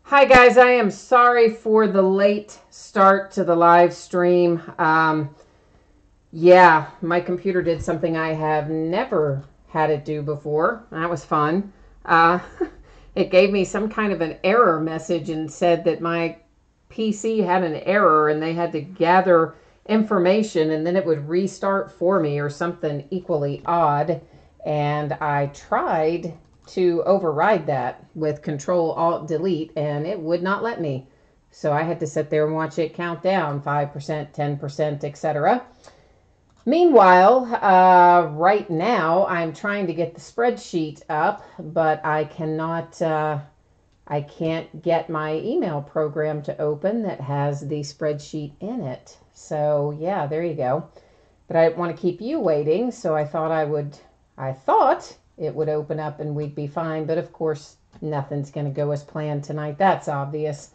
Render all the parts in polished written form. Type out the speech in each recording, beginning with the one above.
Hi guys, I am sorry for the late start to the live stream. Yeah, my computer did something I have never had it do before. That was fun. Uh, it gave me some kind of an error message and said that my PC had an error and they had to gather information and then it would restart for me or something equally odd. And I tried to override that with Control Alt Delete and it would not let me. So I had to sit there and watch it count down 5%, 10%, etc. Meanwhile, right now I'm trying to get the spreadsheet up, but I can't get my email program to open that has the spreadsheet in it. So yeah, there you go. But I want to keep you waiting, so I thought it would open up and we'd be fine. But of course, nothing's going to go as planned tonight. That's obvious.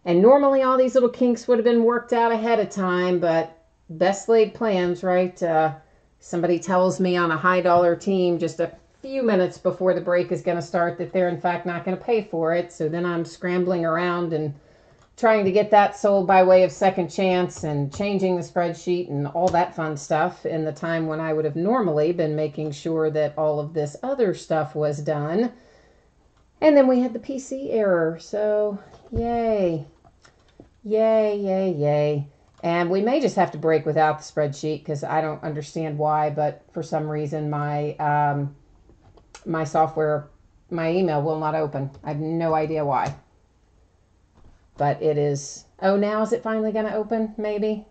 And normally all these little kinks would have been worked out ahead of time, but best laid plans, right? Somebody tells me on a high dollar team just a few minutes before the break is going to start that they're in fact not going to pay for it. So then I'm scrambling around and trying to get that sold by way of second chance and changing the spreadsheet and all that fun stuff in the time when I would have normally been making sure that all of this other stuff was done. And then we had the PC error. So yay, yay, yay, yay. And we may just have to break without the spreadsheet because I don't understand why, but for some reason my software, my email will not open. I have no idea why. But it is, oh, now is it finally going to open, maybe?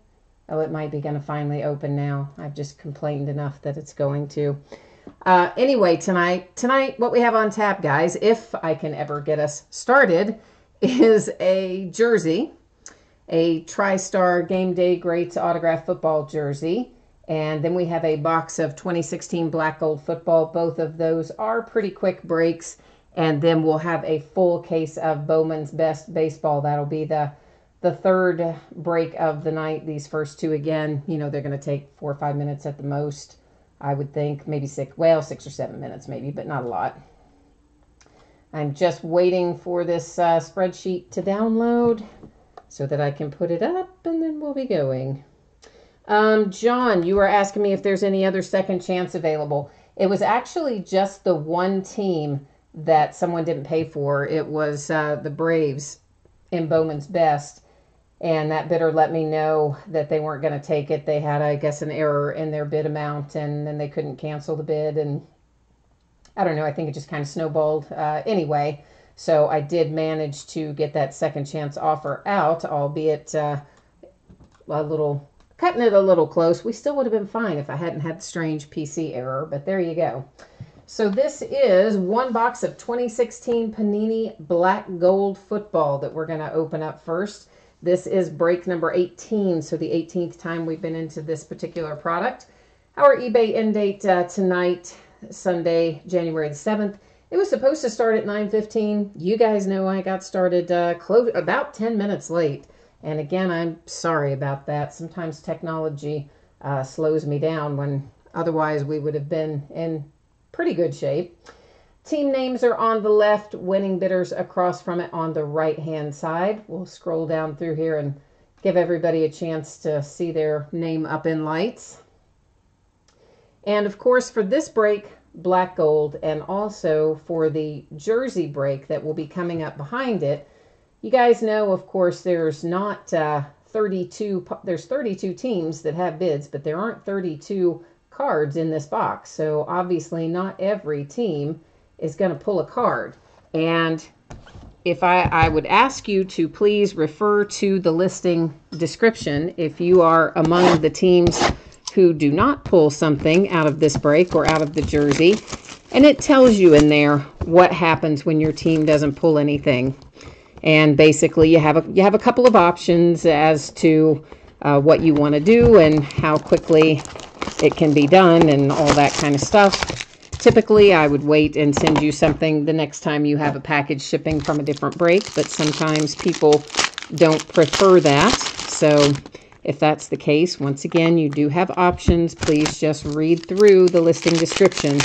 Oh, it might be going to finally open now. I've just complained enough that it's going to. Anyway, tonight, what we have on tap, guys, if I can ever get us started, is a jersey, a TriStar Game Day Greats autographed football jersey. And then we have a box of 2016 Black Gold football. Both of those are pretty quick breaks. And then we'll have a full case of Bowman's Best Baseball. That'll be the third break of the night. These first two, again, you know, they're going to take 4 or 5 minutes at the most, I would think. Maybe 6 or 7 minutes maybe, but not a lot. I'm just waiting for this spreadsheet to download so that I can put it up, and then we'll be going. John, you were asking me if there's any other second chance available. It was actually just the one team that someone didn't pay for. It was the Braves in Bowman's Best, and that bidder let me know that they weren't going to take it. They had, I guess, an error in their bid amount, and then they couldn't cancel the bid, and I don't know, I think it just kind of snowballed. Anyway, so I did manage to get that second chance offer out, albeit cutting it a little close. We still would have been fine if I hadn't had the strange PC error, but there you go. So this is one box of 2016 Panini Black Gold football that we're going to open up first. This is break number 18, so the 18th time we've been into this particular product. Our eBay end date tonight, Sunday, January the 7th. It was supposed to start at 9:15. You guys know I got started about 10 minutes late. And again, I'm sorry about that. Sometimes technology slows me down when otherwise we would have been in pretty good shape. Team names are on the left, winning bidders across from it on the right-hand side. We'll scroll down through here and give everybody a chance to see their name up in lights. And of course, for this break, Black Gold, and also for the jersey break that will be coming up behind it, you guys know, of course, there's not 32, there's 32 teams that have bids, but there aren't 32 cards in this box. So obviously not every team is going to pull a card. And if I would ask you to please refer to the listing description if you are among the teams who do not pull something out of this break or out of the jersey. And it tells you in there what happens when your team doesn't pull anything. And basically you have a couple of options as to what you want to do and how quickly it can be done and all that kind of stuff. Typically, I would wait and send you something the next time you have a package shipping from a different break, but sometimes people don't prefer that. So if that's the case, once again, you do have options. Please just read through the listing description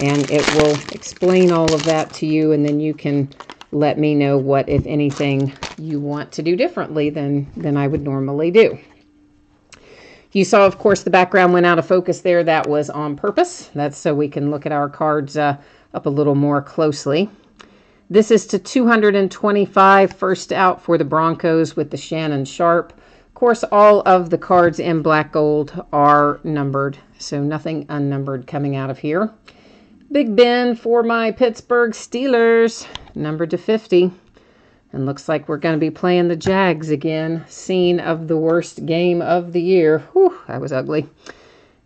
and it will explain all of that to you, and then you can let me know what, if anything, you want to do differently than I would normally do. You saw, of course, the background went out of focus there. That was on purpose. That's so we can look at our cards up a little more closely. This is to 225, first out for the Broncos with the Shannon Sharpe. Of course, all of the cards in black gold are numbered, so nothing unnumbered coming out of here. Big Ben for my Pittsburgh Steelers, numbered to 50. And looks like we're going to be playing the Jags again. Scene of the worst game of the year. Whew, that was ugly.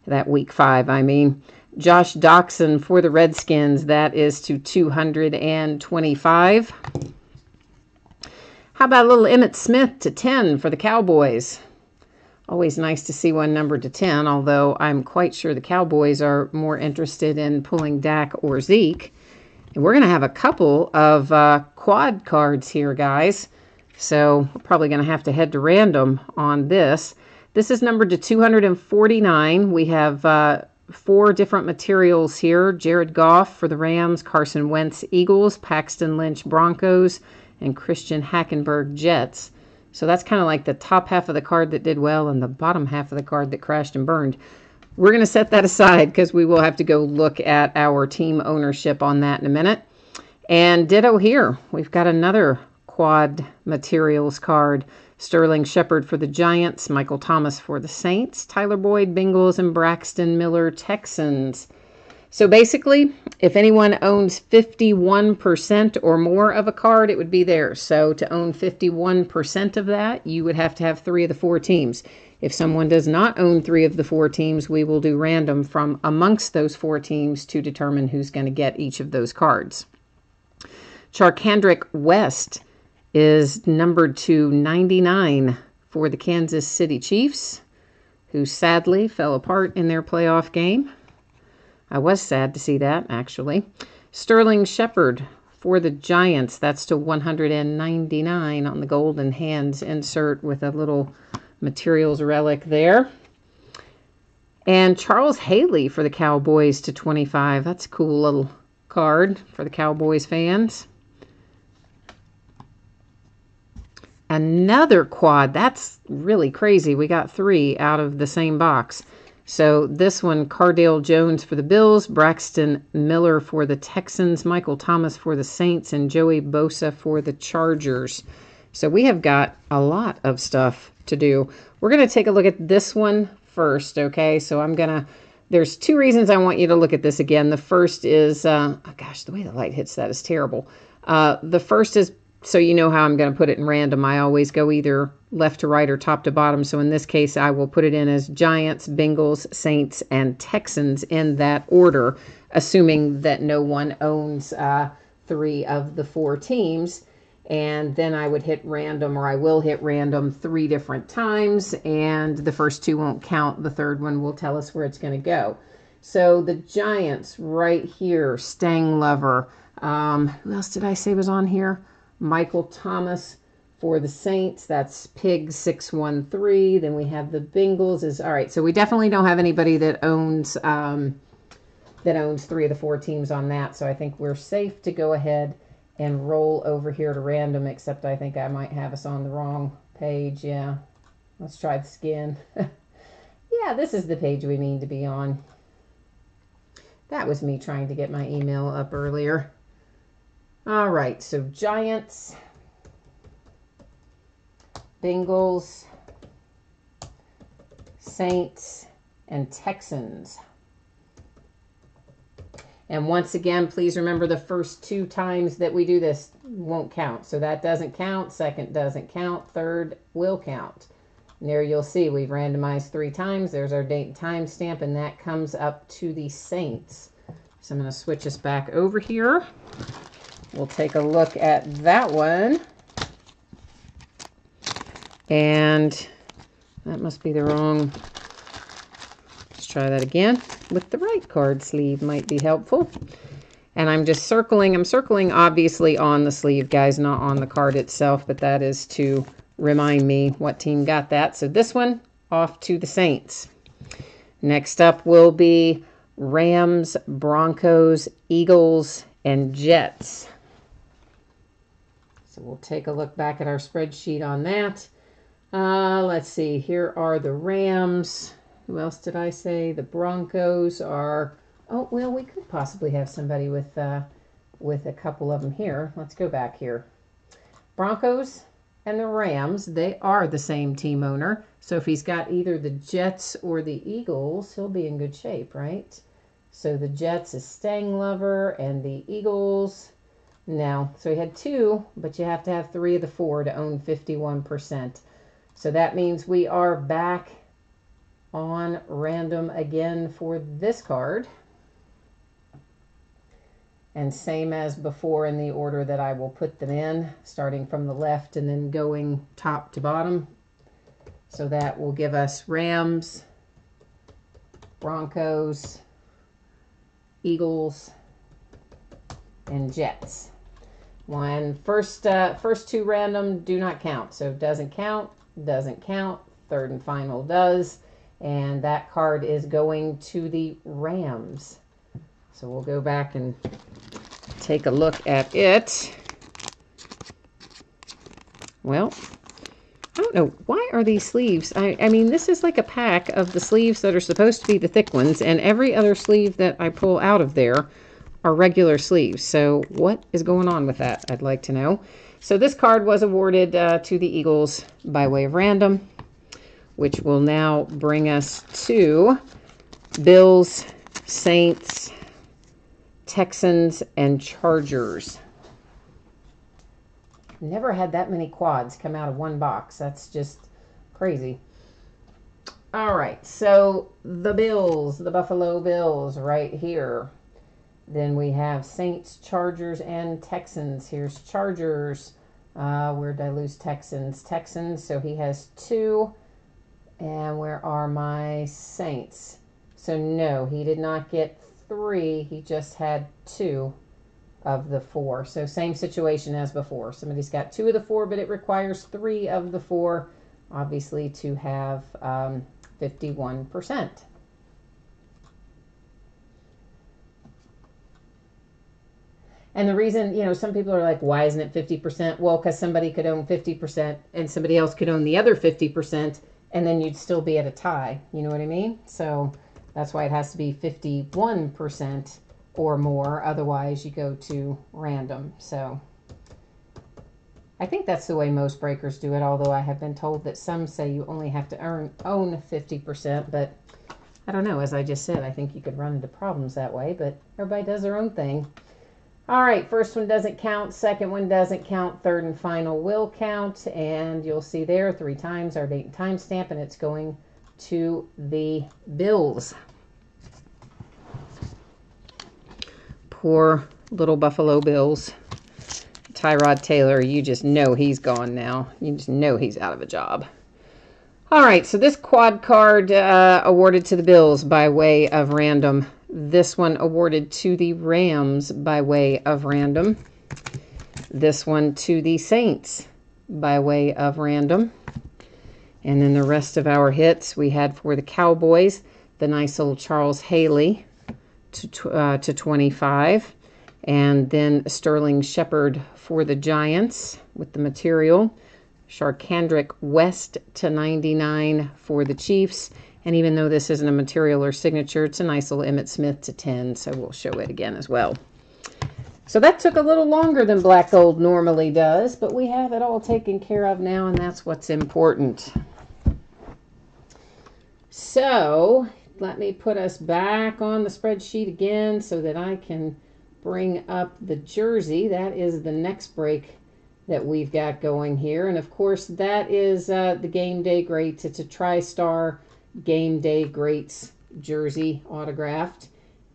That week 5, I mean. Josh Doctson for the Redskins. That is to 225. How about a little Emmitt Smith to 10 for the Cowboys? Always nice to see one numbered to 10, although I'm quite sure the Cowboys are more interested in pulling Dak or Zeke. And we're going to have a couple of quad cards here, guys. So we're probably going to have to head to random on this. This is numbered to 249. We have 4 different materials here. Jared Goff for the Rams, Carson Wentz Eagles, Paxton Lynch Broncos, and Christian Hackenberg Jets. So that's kind of like the top half of the card that did well and the bottom half of the card that crashed and burned. We're going to set that aside because we will have to go look at our team ownership on that in a minute. And ditto here. We've got another quad materials card. Sterling Shepard for the Giants, Michael Thomas for the Saints, Tyler Boyd Bengals, and Braxton Miller Texans. So basically, if anyone owns 51% or more of a card, it would be theirs. So to own 51% of that, you would have to have 3 of the 4 teams. If someone does not own 3 of the 4 teams, we will do random from amongst those 4 teams to determine who's going to get each of those cards. Charkandrick West is numbered to 99 for the Kansas City Chiefs, who sadly fell apart in their playoff game. I was sad to see that, actually. Sterling Shepard for the Giants. That's to 199 on the golden hands insert with a little materials relic there. And Charles Haley for the Cowboys to 25. That's a cool little card for the Cowboys fans. Another quad. That's really crazy. We got 3 out of the same box. So this one, Cardale Jones for the Bills, Braxton Miller for the Texans, Michael Thomas for the Saints, and Joey Bosa for the Chargers. So we have got a lot of stuff to do. We're going to take a look at this one first, okay? So there's 2 reasons I want you to look at this again. The first is, oh gosh, the way the light hits that is terrible. The first is, so you know how I'm going to put it in random. I always go either left to right or top to bottom. So in this case, I will put it in as Giants, Bengals, Saints, and Texans in that order, assuming that no one owns 3 of the 4 teams. And then I would hit random, or I will hit random 3 different times, and the first 2 won't count. The third one will tell us where it's going to go. So the Giants right here, Stang Lover. Who else did I say was on here? Michael Thomas for the Saints. That's Pig 613. Then we have the Bengals. All right, so we definitely don't have anybody that owns 3 of the 4 teams on that. So I think we're safe to go ahead and roll over here to random, except I think I might have us on the wrong page. Yeah, let's try the skin. Yeah, this is the page we mean to be on. That was me trying to get my email up earlier. All right, so Giants, Bengals, Saints, and Texans. And once again, please remember the first 2 times that we do this won't count. So that doesn't count. Second doesn't count. Third will count. And there you'll see we've randomized 3 times. There's our date and time stamp, and that comes up to the Saints. So I'm going to switch us back over here. We'll take a look at that one. And that must be the wrong. Let's try that again. With the right card sleeve might be helpful. And I'm just circling. I'm circling obviously on the sleeve, guys, not on the card itself, but that is to remind me what team got that. So this one off to the Saints. Next up will be Rams, Broncos, Eagles, and Jets. So we'll take a look back at our spreadsheet on that. Let's see. Here are the Rams. Who else did I say? The Broncos are... Oh, well, we could possibly have somebody with a couple of them here. Let's go back here. Broncos and the Rams, they are the same team owner. So if he's got either the Jets or the Eagles, he'll be in good shape, right? So the Jets is Stang Lover and the Eagles... No. So he had 2, but you have to have 3 of the 4 to own 51%. So that means we are back on random again for this card. And same as before in the order that I will put them in, starting from the left and then going top to bottom. So that will give us Rams, Broncos, Eagles, and Jets. First 2 random do not count. So doesn't count, doesn't count. Third and final does. And that card is going to the Rams. So we'll go back and take a look at it. Well, I don't know. Why are these sleeves? I mean, this is like a pack of the sleeves that are supposed to be the thick ones. And every other sleeve that I pull out of there are regular sleeves. So what is going on with that? I'd like to know. So this card was awarded to the Eagles by way of random, which will now bring us to Bills, Saints, Texans, and Chargers. Never had that many quads come out of one box. That's just crazy. All right, so the Bills, the Buffalo Bills right here. Then we have Saints, Chargers, and Texans. Here's Chargers. Where did I lose Texans? Texans, so he has 2. And where are my Saints? So no, he did not get 3. He just had 2 of the 4. So same situation as before. Somebody's got 2 of the 4, but it requires 3 of the 4, obviously, to have 51%. And the reason, some people are like, why isn't it 50%? Well, because somebody could own 50% and somebody else could own the other 50%, and then you'd still be at a tie. You know what I mean? So that's why it has to be 51% or more. Otherwise, you go to random. So I think that's the way most breakers do it, although I have been told that some say you only have to own 50%. But I don't know. As I just said, I think you could run into problems that way. But everybody does their own thing. All right, first one doesn't count, second one doesn't count, third and final will count, and you'll see there 3 times our date and time stamp, and it's going to the Bills. Poor little Buffalo Bills. Tyrod Taylor, you just know he's gone now. You just know he's out of a job. All right, so this quad card awarded to the Bills by way of random. This one awarded to the Rams by way of random. This one to the Saints by way of random. And then the rest of our hits we had for the Cowboys, the nice little Charles Haley to 25. And then Sterling Shepard for the Giants with the material. Sharkandrick West to 99 for the Chiefs. And even though this isn't a material or signature, it's a nice little Emmitt Smith to 10, so we'll show it again as well. So that took a little longer than Black Gold normally does, but we have it all taken care of now, and that's what's important. So let me put us back on the spreadsheet again so that I can bring up the jersey. That is the next break that we've got going here. And, of course, that is the Game Day Greats. It's a TriStar Game Day Greats jersey autographed.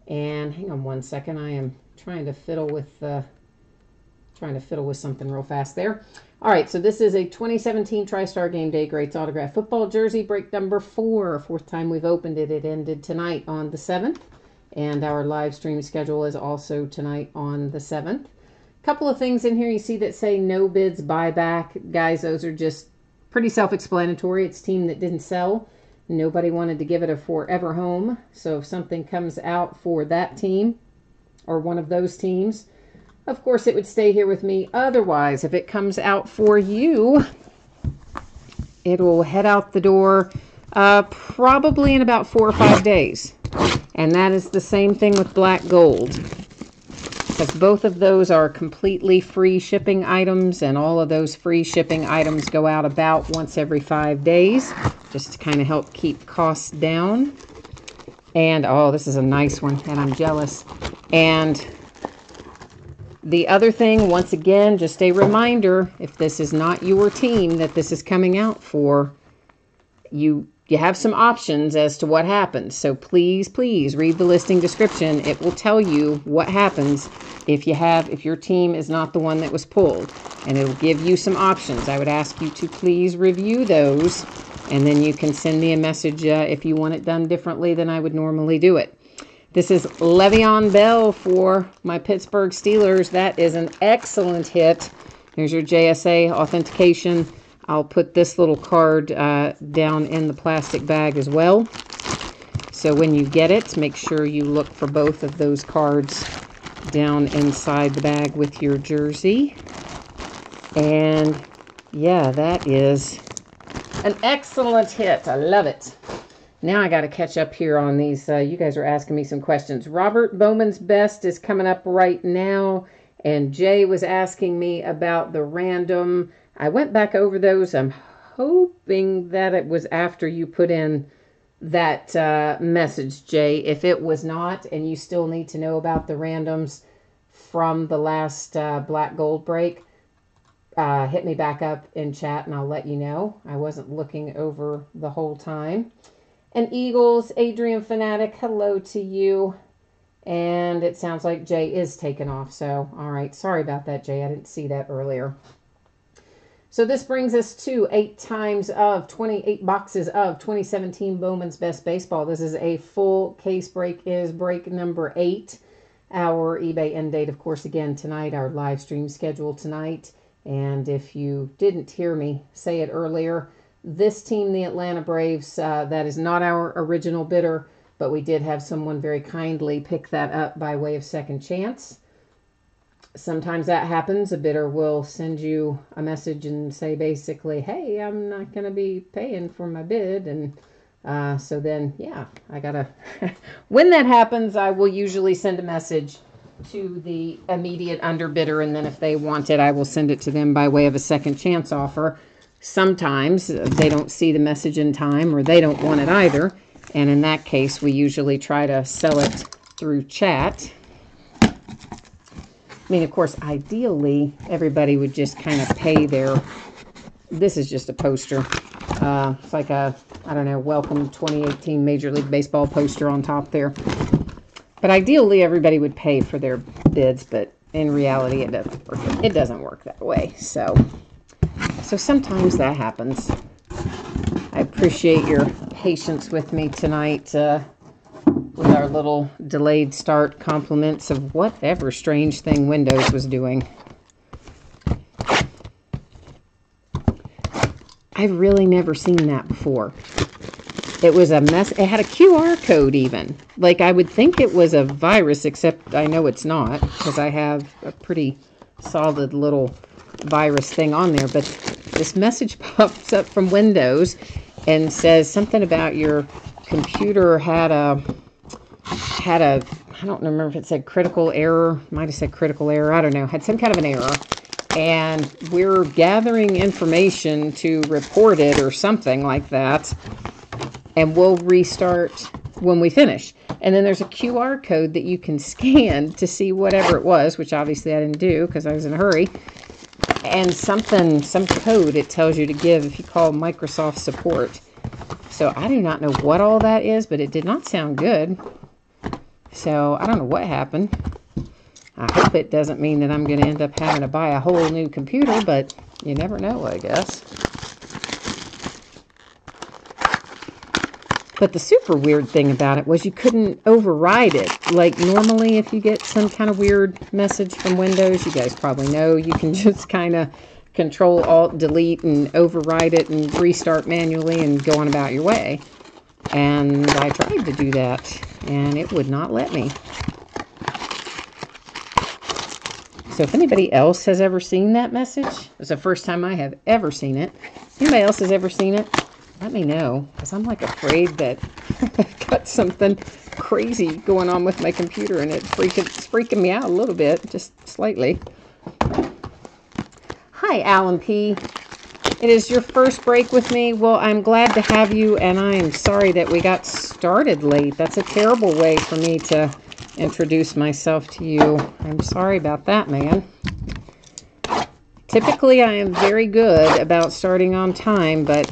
And hang on one second, I am trying to fiddle with something real fast there. All right, so this is a 2017 TriStar Game Day Greats autograph football jersey, break number 4. 4th time we've opened it. It ended tonight on the 7th, and our live stream schedule is also tonight on the 7th. Couple of things in here you see that say no bids buyback. Guys, those are just pretty self-explanatory. It's a team that didn't sell. Nobody wanted to give it a forever home. So if something comes out for that team or one of those teams, of course, it would stay here with me. Otherwise, if it comes out for you, it will head out the door probably in about 4 or 5 days. And that is the same thing with black gold, because both of those are completely free shipping items, and all of those free shipping items go out about once every 5 days, just to kind of help keep costs down. And oh, this is a nice one, and I'm jealous. And the other thing, once again, just a reminder, if this is not your team that this is coming out for, you have some options as to what happens. So please, please read the listing description. It will tell you what happens if your team is not the one that was pulled. And it'll give you some options. I would ask you to please review those, and then you can send me a message if you want it done differently than I would normally do it. This is Le'Veon Bell for my Pittsburgh Steelers. That is an excellent hit. Here's your JSA authentication. I'll put this little card down in the plastic bag as well. So when you get it, make sure you look for both of those cards down inside the bag with your jersey. And yeah, that is an excellent hit. I love it. Now I got to catch up here on these. You guys are asking me some questions. Robert Bowman's Best is coming up right now. And Jay was asking me about the random. I went back over those. I'm hoping that it was after you put in that message, Jay. If it was not, and you still need to know about the randoms from the last black gold break, hit me back up in chat and I'll let you know. I wasn't looking over the whole time. And Eagles, Adrian Fanatic, hello to you. And it sounds like Jay is taken off. So, all right. Sorry about that, Jay. I didn't see that earlier. So this brings us to 28 boxes of 2017 Bowman's Best Baseball. This is a full case break, is break number 8. Our eBay end date, of course, again tonight, our live stream schedule tonight. And if you didn't hear me say it earlier, this team, the Atlanta Braves, that is not our original bidder, but we did have someone very kindly pick that up by way of second chance. Sometimes that happens. A bidder will send you a message and say basically, hey, I'm not going to be paying for my bid. And so then, yeah, I got to, when that happens, I will usually send a message to the immediate underbidder. And then if they want it, I will send it to them by way of a second chance offer. Sometimes they don't see the message in time, or they don't want it either. And in that case, we usually try to sell it through chat. I mean, of course, ideally, everybody would just kind of pay their... This is just a poster. It's like a, I don't know, welcome 2018 Major League Baseball poster on top there. But ideally, everybody would pay for their bids, but in reality, it doesn't work that way. So sometimes that happens. I appreciate your patience with me tonight with our little delayed start compliments of whatever strange thing Windows was doing. I've really never seen that before. It was a mess. It had a QR code even. Like, I would think it was a virus, except I know it's not, because I have a pretty solid little virus thing on there. But this message pops up from Windows and says something about your computer had a, I don't remember if it said critical error. Might have said critical error. I don't know. Had some kind of an error. And we're gathering information to report it or something like that. And we'll restart when we finish. And then there's a QR code that you can scan to see whatever it was, which obviously I didn't do because I was in a hurry. And some code it tells you to give if you call Microsoft support. So I do not know what all that is, but it did not sound good. So I don't know what happened. I hope it doesn't mean that I'm going to end up having to buy a whole new computer, but you never know, I guess. But the super weird thing about it was you couldn't override it. Like normally if you get some kind of weird message from Windows, you guys probably know, you can just kind of Control Alt Delete and override it and restart manually and go on about your way. And I tried to do that and it would not let me. So if anybody else has ever seen that message, it's the first time I have ever seen it. If anybody else has ever seen it, let me know, because I'm like afraid that I've got something crazy going on with my computer and it's freaking me out a little bit, just slightly. Hi, Alan P. It is your first break with me. Well, I'm glad to have you, and I am sorry that we got started late. That's a terrible way for me to introduce myself to you. I'm sorry about that, man. Typically, I am very good about starting on time, but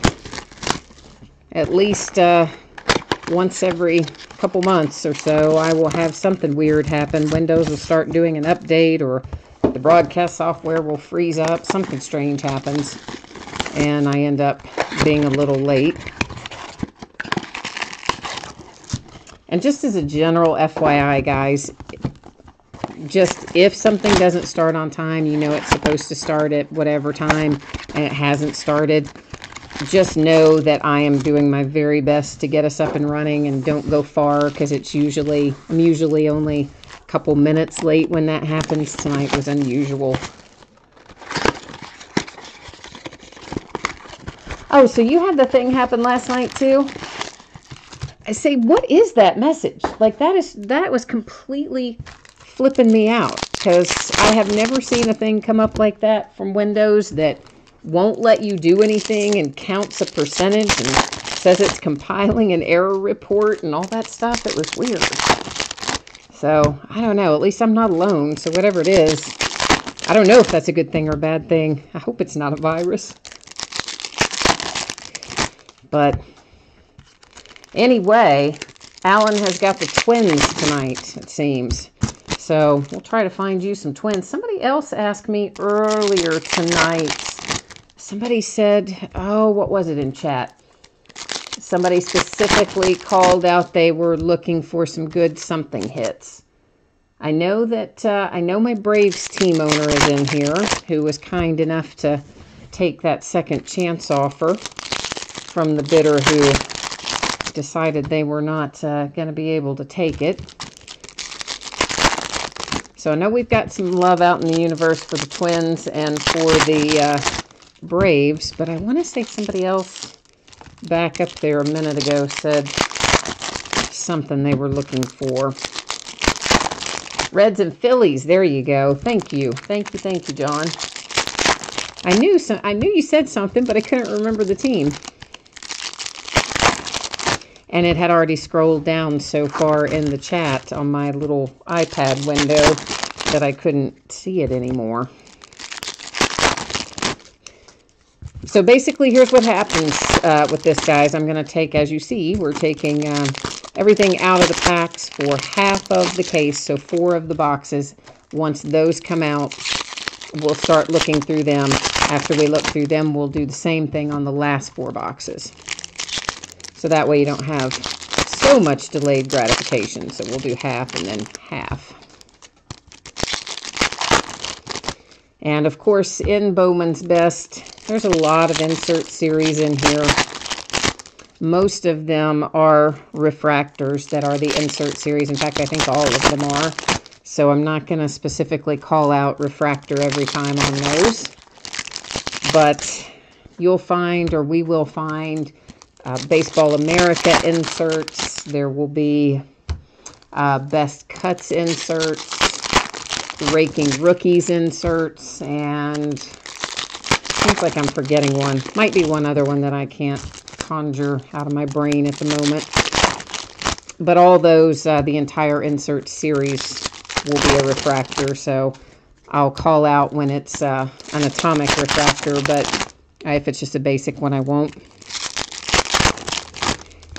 at least once every couple months or so, I will have something weird happen. Windows will start doing an update, or the broadcast software will freeze up. Something strange happens, and I end up being a little late. And just as a general FYI, guys, just if something doesn't start on time, you know it's supposed to start at whatever time, and it hasn't started, just know that I am doing my very best to get us up and running, and don't go far, because I'm usually only a couple minutes late when that happens. Tonight was unusual. Oh, so you had the thing happen last night too? I say, what is that message? Like, that was completely flipping me out, because I have never seen a thing come up like that from Windows that won't let you do anything and counts a percentage and says it's compiling an error report and all that stuff. It was weird. So, I don't know. At least I'm not alone. So whatever it is, I don't know if that's a good thing or a bad thing. I hope it's not a virus. But anyway, Alan has got the twins tonight, it seems. So we'll try to find you some twins. Somebody else asked me earlier tonight. Somebody said, oh, what was it in chat? Somebody specifically called out they were looking for some good something hits. I know that, I know my Braves team owner is in here, who was kind enough to take that second chance offer from the bidder who decided they were not going to be able to take it. So I know we've got some love out in the universe for the Twins and for the Braves, but I want to say somebody else back up there a minute ago said something they were looking for. Reds and Phillies, there you go. Thank you. Thank you, John. I knew you said something, but I couldn't remember the team. And it had already scrolled down so far in the chat on my little iPad window that I couldn't see it anymore. So basically, here's what happens with this, guys. I'm going to take, as you see, we're taking everything out of the packs for half of the case, so 4 of the boxes. Once those come out, we'll start looking through them. After we look through them, we'll do the same thing on the last 4 boxes. So that way you don't have so much delayed gratification. So we'll do half and then half. And of course, in Bowman's Best, there's a lot of insert series in here. Most of them are refractors that are the insert series. In fact, I think all of them are. So I'm not going to specifically call out refractor every time on those. But you'll find, or we will find, Baseball America inserts. There will be Best Cuts inserts, Raking Rookies inserts, and seems like I'm forgetting one. Might be one other one that I can't conjure out of my brain at the moment. But all those, the entire insert series will be a refractor, so I'll call out when it's an atomic refractor, but if it's just a basic one, I won't.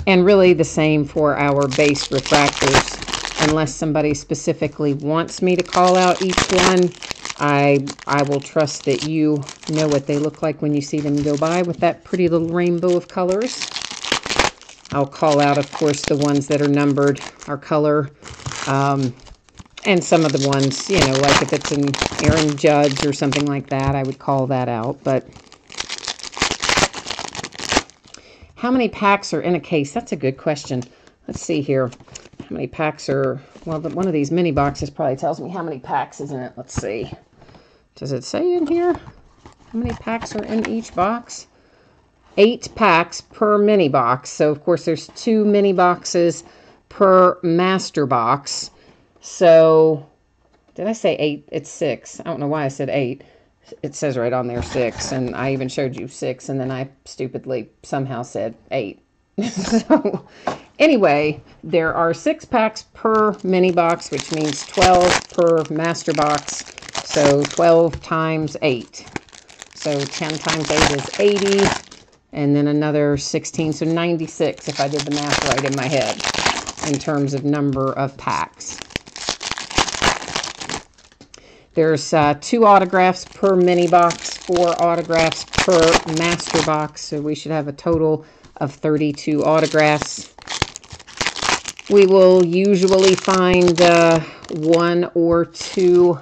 And really the same for our base refractors. Unless somebody specifically wants me to call out each one, I will trust that you know what they look like when you see them go by with that pretty little rainbow of colors. I'll call out, of course, the ones that are numbered, our color, and some of the ones, you know, like if it's an Aaron Judge or something like that, I would call that out. But how many packs are in a case? That's a good question. Let's see here. How many packs are, well, one of these mini boxes probably tells me how many packs is in it. Let's see. Does it say in here how many packs are in each box? 8 packs per mini box. So, of course, there's 2 mini boxes per master box. So, did I say 8? It's 6. I don't know why I said 8. It says right on there 6, and I even showed you 6, and then I stupidly somehow said 8. So, anyway, there are 6 packs per mini box, which means 12 per master box. So, 12 times 8. So, 10 times 8 is 80, and then another 16, so 96 if I did the math right in my head in terms of number of packs. There's 2 autographs per mini box, 4 autographs per master box, so we should have a total of 32 autographs. We will usually find 1 or 2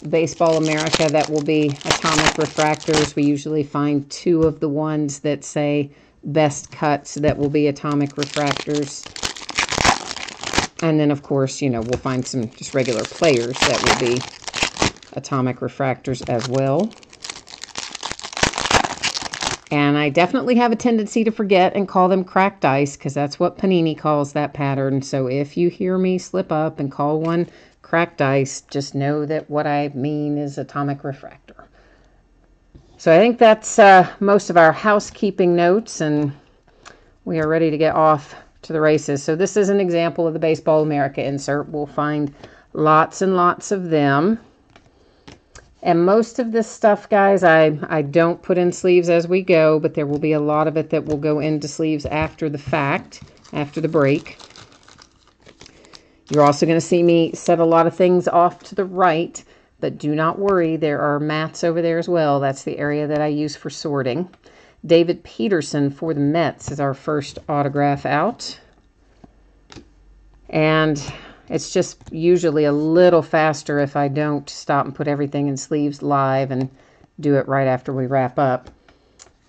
Baseball America that will be atomic refractors. We usually find 2 of the ones that say best cuts that will be atomic refractors. And then, of course, you know, we'll find some just regular players that will be atomic refractors as well. And I definitely have a tendency to forget and call them cracked ice, because that's what Panini calls that pattern. So if you hear me slip up and call one cracked ice, just know that what I mean is atomic refractor. So I think that's most of our housekeeping notes, and we are ready to get off to the races. So this is an example of the Baseball America insert. We'll find lots and lots of them. And most of this stuff, guys, I don't put in sleeves as we go, but there will be a lot of it that will go into sleeves after the fact, after the break. You're also going to see me set a lot of things off to the right, but do not worry, there are mats over there as well. That's the area that I use for sorting. David Peterson for the Mets is our first autograph out. And it's just usually a little faster if I don't stop and put everything in sleeves live and do it right after we wrap up.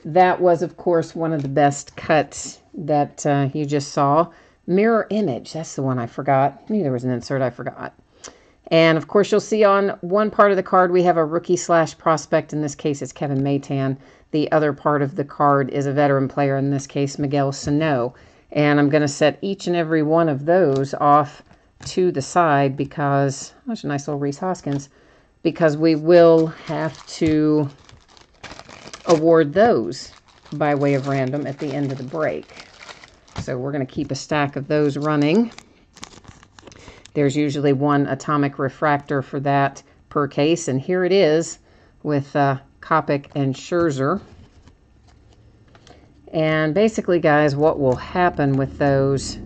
That was, of course, one of the best cuts that you just saw. Mirror Image, that's the one I forgot. Maybe there was an insert I forgot. And, of course, you'll see on one part of the card we have a rookie/prospect. In this case, it's Kevin Maytan. The other part of the card is a veteran player, in this case, Miguel Sano. And I'm going to set each and every one of those off to the side because, oh, that's a nice little Rhys Hoskins, because we will have to award those by way of random at the end of the break. So we're going to keep a stack of those running. There's usually 1 atomic refractor for that per case, and here it is with Kopech and Scherzer. And basically, guys, what will happen with those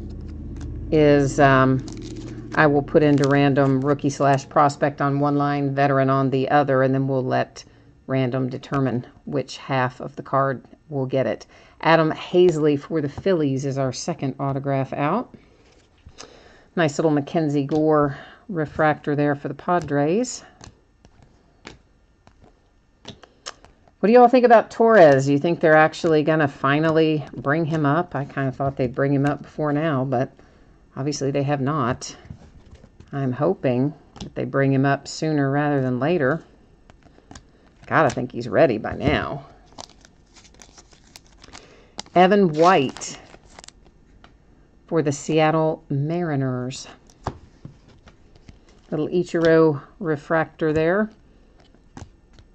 is I will put into random rookie/prospect on one line, veteran on the other, and then we'll let random determine which half of the card will get it. Adam Hazley for the Phillies is our second autograph out. Nice little Mackenzie Gore refractor there for the Padres. What do you all think about Torres? Do you think they're actually going to finally bring him up? I kind of thought they'd bring him up before now, but obviously they have not. I'm hoping that they bring him up sooner rather than later. Gotta think he's ready by now. Evan White for the Seattle Mariners. Little Ichiro refractor there.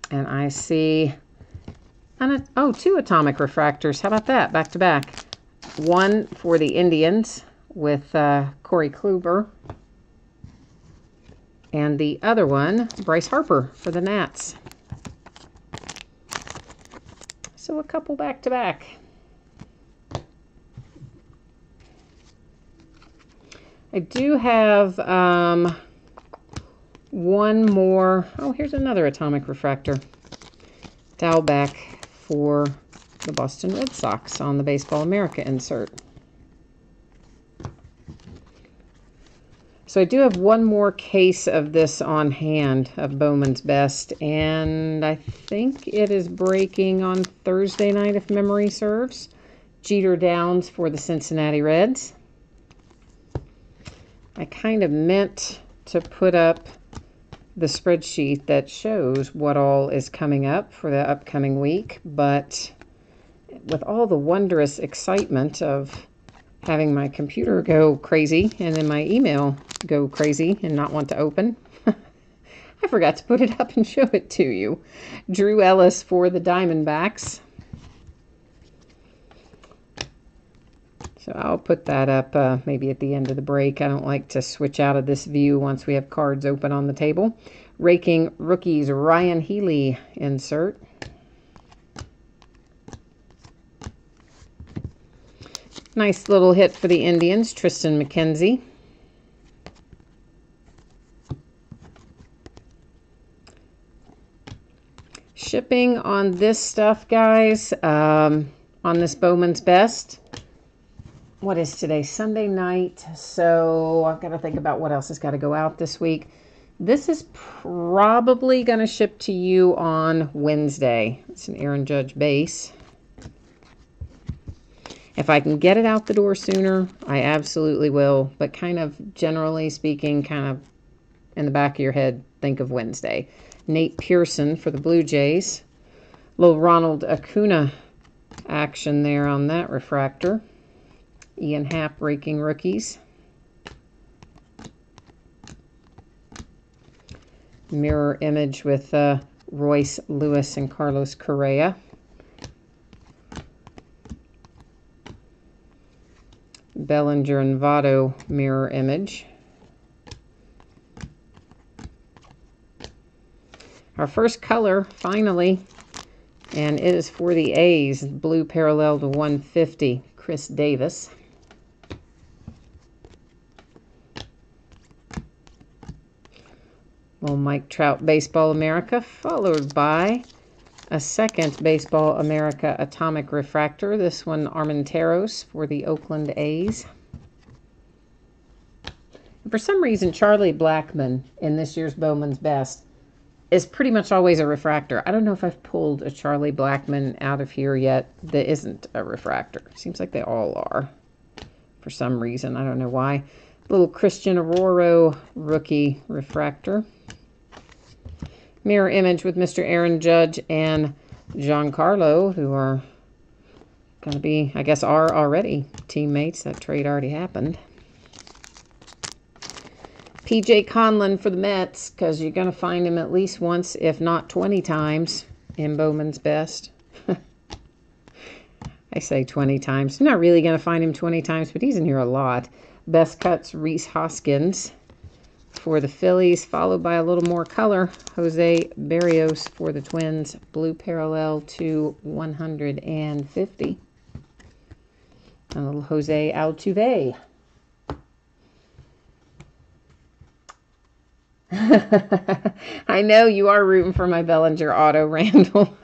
And I see, 2 atomic refractors. How about that? Back to back. One for the Indians with Corey Kluber. And the other one, Bryce Harper for the Nats. So a couple back to back. I do have one more. Oh, here's another atomic refractor. Dalbec for the Boston Red Sox on the Baseball America insert. So I do have one more case of this on hand of Bowman's Best, and I think it is breaking on Thursday night if memory serves. Jeter Downs for the Cincinnati Reds. I kind of meant to put up the spreadsheet that shows what all is coming up for the upcoming week, but with all the wondrous excitement of having my computer go crazy and then my email go crazy and not want to open, I forgot to put it up and show it to you. Drew Ellis for the Diamondbacks. So I'll put that up maybe at the end of the break. I don't like to switch out of this view once we have cards open on the table. Raking Rookies, Ryan Healy insert. Nice little hit for the Indians, Tristan McKenzie. Shipping on this stuff, guys, on this Bowman's Best. What is today? Sunday night. So I've got to think about what else has got to go out this week. This is probably going to ship to you on Wednesday. It's an Aaron Judge base. If I can get it out the door sooner, I absolutely will. But kind of generally speaking, kind of in the back of your head, think of Wednesday. Nate Pearson for the Blue Jays. Little Ronald Acuna action there on that refractor. Ian Happ, Raking Rookies. Mirror image with Royce Lewis and Carlos Correa. Bellinger and Votto mirror image. Our first color, finally, and it is for the A's, blue parallel to 150, Chris Davis. Little Mike Trout Baseball America, followed by a second Baseball America Atomic Refractor. This one, Armenteros for the Oakland A's. And for some reason, Charlie Blackmon in this year's Bowman's Best is pretty much always a refractor. I don't know if I've pulled a Charlie Blackmon out of here yet that isn't a refractor. Seems like they all are for some reason. I don't know why. Little Christian Arroyo rookie refractor. Mirror image with Mr. Aaron Judge and Giancarlo, who are going to be, I guess, are already teammates. That trade already happened. P.J. Conlon for the Mets, because you're going to find him at least once, if not 20 times, in Bowman's Best. I say 20 times. I'm not really going to find him 20 times, but he's in here a lot. Best Cuts, Rhys Hoskins for the Phillies, followed by a little more color. Jose Berrios for the Twins, blue parallel to 150. A little Jose Altuve. I know you are rooting for my Bellinger auto, Randall.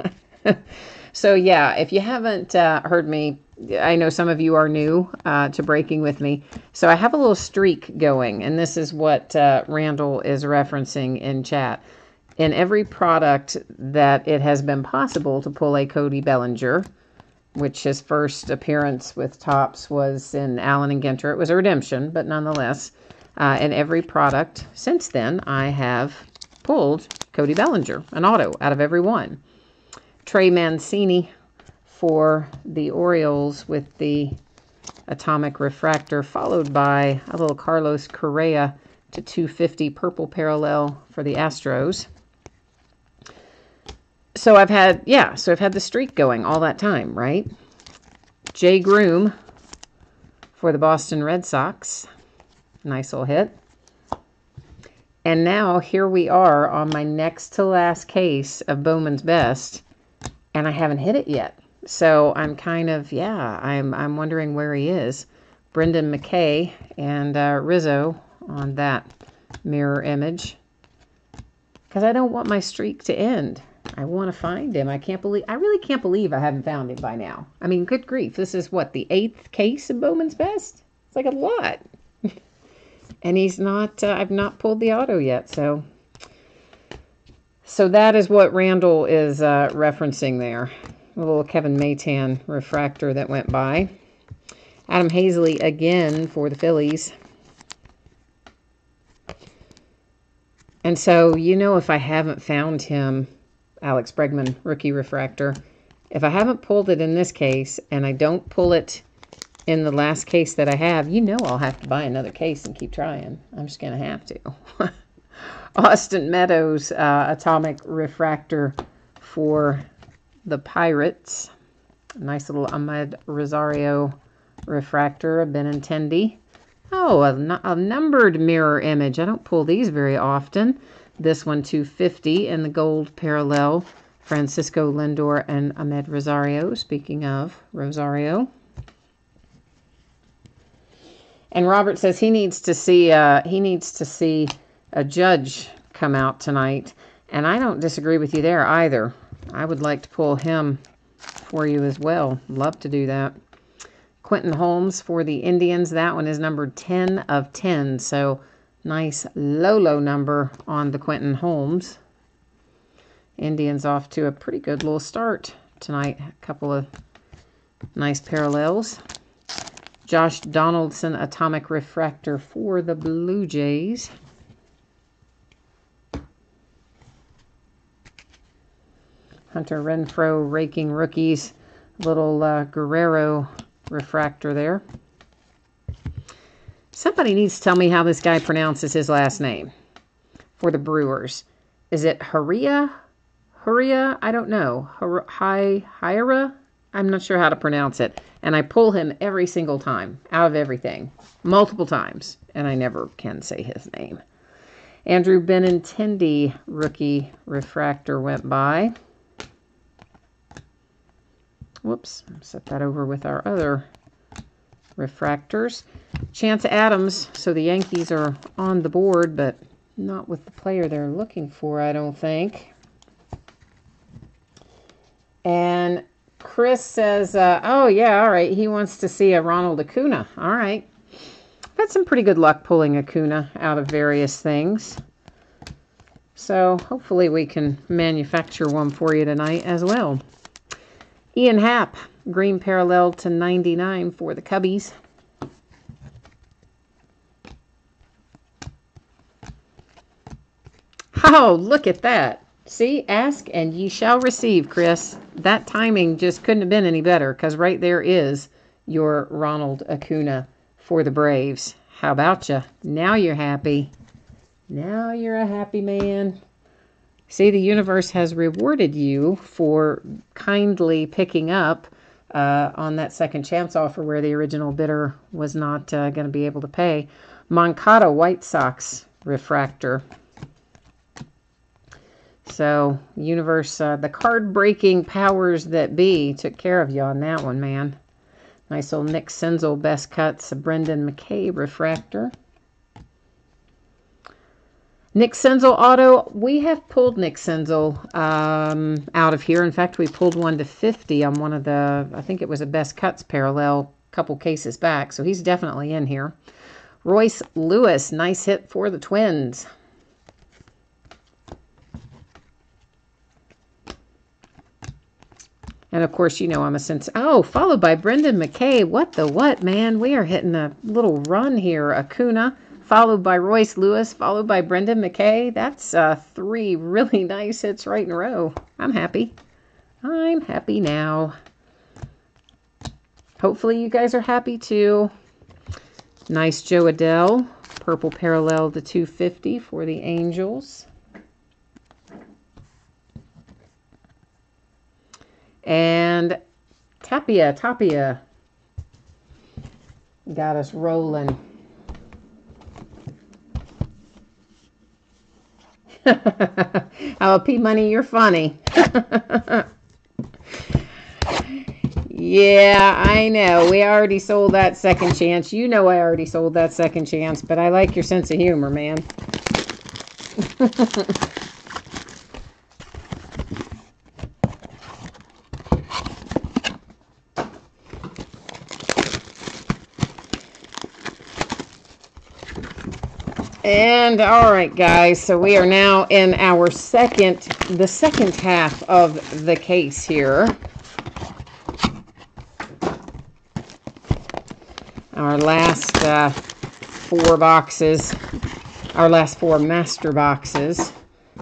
So yeah, if you haven't heard me, I know some of you are new to breaking with me. So I have a little streak going, and this is what Randall is referencing in chat. In every product that it has been possible to pull a Cody Bellinger, which his first appearance with Topps was in Allen and Ginter. It was a redemption, but nonetheless, in every product since then, I have pulled Cody Bellinger, an auto, out of every one. Trey Mancini for the Orioles with the Atomic Refractor, followed by a little Carlos Correa to 250 purple parallel for the Astros. So I've had the streak going all that time, right? Jay Groom for the Boston Red Sox. Nice little hit. And now here we are on my next to last case of Bowman's Best, and I haven't hit it yet. So I'm kind of, I'm wondering where he is. Brendan McKay and Rizzo on that mirror image, because I don't want my streak to end. I want to find him. I really can't believe I haven't found him by now. I mean, good grief. This is what, the 8th case of Bowman's Best? It's like a lot. And he's not, I've not pulled the auto yet. So that is what Randall is referencing there. A little Kevin Maytan refractor that went by. Adam Hazley again for the Phillies. And so, if I haven't found him, Alex Bregman, rookie refractor, if I haven't pulled it in this case and I don't pull it in the last case that I have, I'll have to buy another case and keep trying. I'm just going to have to. Austin Meadows, atomic refractor for the Pirates. Nice little Ahmed Rosario refractor, a Benintendi. Oh, a numbered mirror image. I don't pull these very often. This one, 250, in the gold parallel. Francisco Lindor and Ahmed Rosario. Speaking of Rosario. And Robert says he needs to see a judge come out tonight. And I don't disagree with you there either. I would like to pull him for you as well. Love to do that. Quentin Holmes for the Indians. That one is numbered 10 of 10. So nice low number on the Quentin Holmes. Indians off to a pretty good little start tonight. A couple of nice parallels. Josh Donaldson, atomic refractor for the Blue Jays. Hunter Renfroe, raking rookies. Little Guerrero refractor there. Somebody needs to tell me how this guy pronounces his last name for the Brewers. Is it Huria? I don't know. Hyra? I'm not sure how to pronounce it. And I pull him every single time out of everything. Multiple times. And I never can say his name. Andrew Benintendi, rookie refractor, went by. Whoops. Set that over with our other refractors. Chance Adams. So the Yankees are on the board, but not with the player they're looking for, I don't think. And Chris says, oh, yeah, all right. He wants to see a Ronald Acuna. All right. I've had some pretty good luck pulling Acuna out of various things. So hopefully we can manufacture one for you tonight as well. Ian Happ, green parallel to 99 for the Cubbies. Oh, look at that. See, ask and ye shall receive, Chris. That timing just couldn't have been any better because right there is your Ronald Acuna for the Braves. How about you? Now you're happy. Now you're a happy man. See, the universe has rewarded you for kindly picking up on that second chance offer where the original bidder was not going to be able to pay. Moncada White Sox refractor. So, universe, the card-breaking powers that be took care of you on that one, man. Nice old Nick Senzel best cuts, a Brendan McKay refractor. Nick Senzel auto. We have pulled Nick Senzel out of here. In fact, we pulled one to 50 on one of the, I think it was a best cuts parallel a couple cases back. So he's definitely in here. Royce Lewis, nice hit for the Twins. And, of course, I'm a sense. Oh, followed by Brendan McKay. What the what, man? We are hitting a little run here. Acuna, followed by Royce Lewis, followed by Brendan McKay. That's 3 really nice hits right in a row. I'm happy. I'm happy now. Hopefully you guys are happy, too. Nice Joe Adell. Purple parallel to 250 for the Angels. And Tapia got us rolling. Oh, P Money, you're funny. Yeah, I know. We already sold that second chance. I already sold that second chance, but I like your sense of humor, man. And all right, guys, so we are now in our the second half of the case here. Our last 4 boxes. our last 4 master boxes,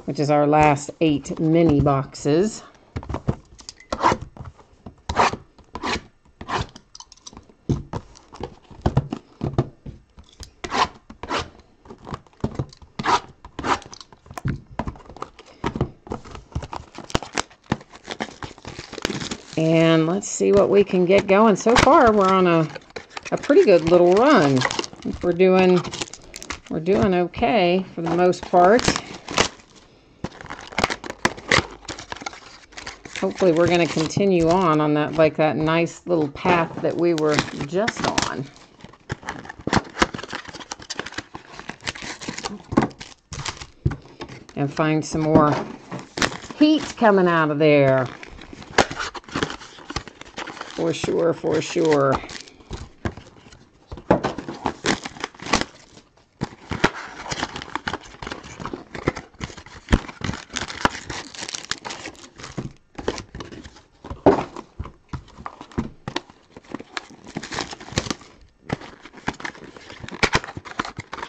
which is our last 8 mini boxes. And let's see what we can get going. So far, we're on a pretty good little run. We're doing okay for the most part. Hopefully, we're going to continue on that, like that nice little path that we were just on. And find some more heat coming out of there. For sure, for sure.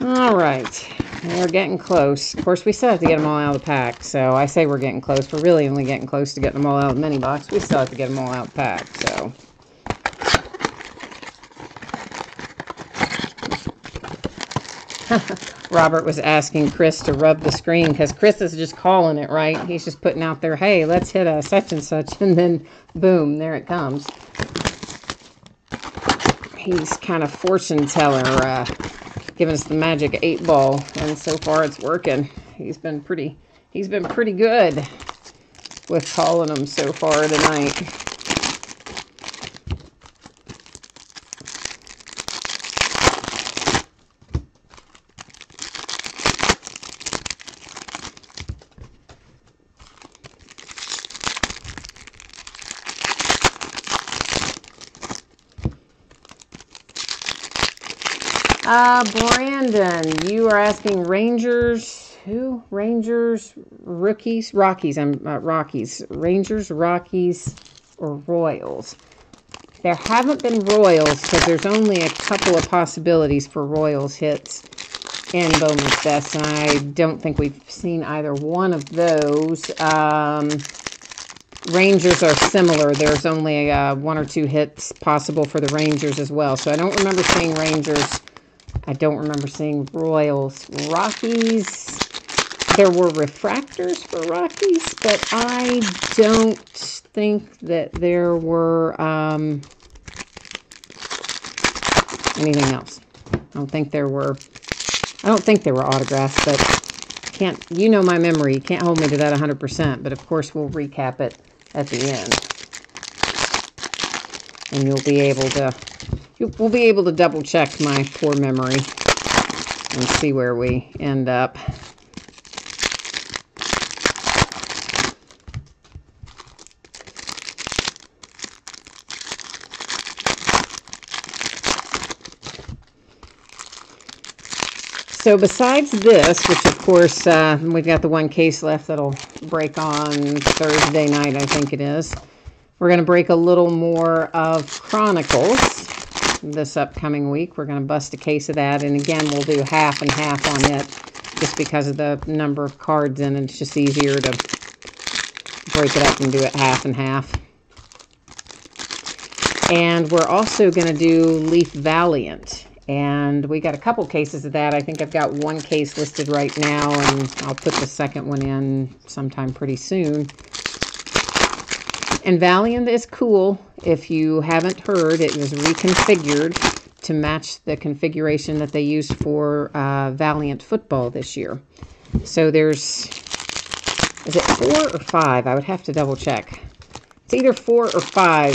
All right, we're getting close. Of course, we still have to get them all out of the pack, so I say we're getting close. We're really only getting close to getting them all out of the mini box. We still have to get them all out of the pack, so. Robert was asking Chris to rub the screen because Chris is just calling it, right? He's just putting out there, hey, let's hit a such and such, and then boom, there it comes. He's kind of fortune teller, giving us the magic 8 ball, and so far it's working. He's been pretty good with calling them so far tonight. Brandon, you are asking Rangers, who? Rangers, Rockies, Rockies, Rangers, Rockies, or Royals. There haven't been Royals because there's only a couple of possibilities for Royals hits in Bowman's Best, and I don't think we've seen either one of those. Rangers are similar. There's only 1 or 2 hits possible for the Rangers as well, so I don't remember seeing Rangers. I don't remember seeing Royals. Rockies, there were refractors for Rockies, but I don't think that there were anything else. I don't think there were autographs, but you know my memory. You can't hold me to that 100%, but of course we'll recap it at the end. And we'll be able to double check my poor memory and see where we end up. So besides this, which of course we've got the 1 case left that'll break on Thursday night, I think it is. We're going to break a little more of Chronicles this upcoming week. We're going to bust a case of that, and again, we'll do half and half on it just because of the number of cards in it. It's just easier to break it up and do it half and half. And we're also going to do Leaf Valiant, and we got a couple cases of that. I think I've got 1 case listed right now, and I'll put the second one in sometime pretty soon. And Valiant is cool. If you haven't heard, it was reconfigured to match the configuration that they used for Valiant football this year. So is it 4 or 5? I would have to double check. It's either 4 or 5